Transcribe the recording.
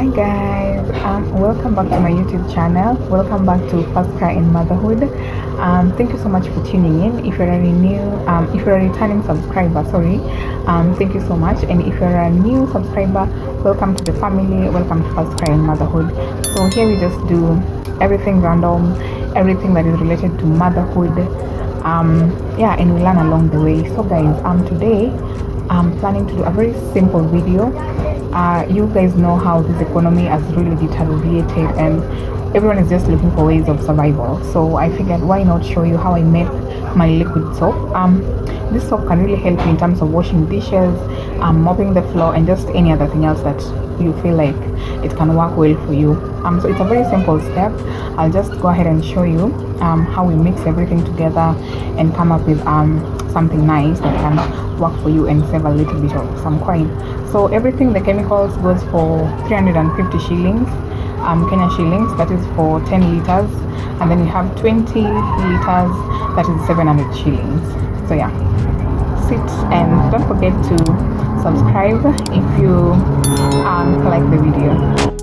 Hi guys, welcome back to my YouTube channel. Welcome back to First Cry and Motherhood. Thank you so much for tuning in. If you're a if you're a returning subscriber, sorry, thank you so much. And if you're a new subscriber, welcome to the family. Welcome to First Cry and Motherhood. So here we just do everything random, everything that is related to motherhood. Yeah, and we learn along the way. So guys, today I'm planning to do a very simple video. You guys know how this economy has really deteriorated and everyone is just looking for ways of survival. So I figured why not show you how I make my liquid soap. This soap can really help you in terms of washing dishes, mopping the floor, and just any other thing else that you feel like it can work well for you. So it's a very simple step. I'll just go ahead and show you how we mix everything together and come up with something nice that can work for you and save a little bit of some coin. So everything, the chemicals goes for 350 shillings, Kenya shillings, that is for 10 liters, and then you have 20 liters, that is 700 shillings. So yeah, sit and don't forget to subscribe if you like the video.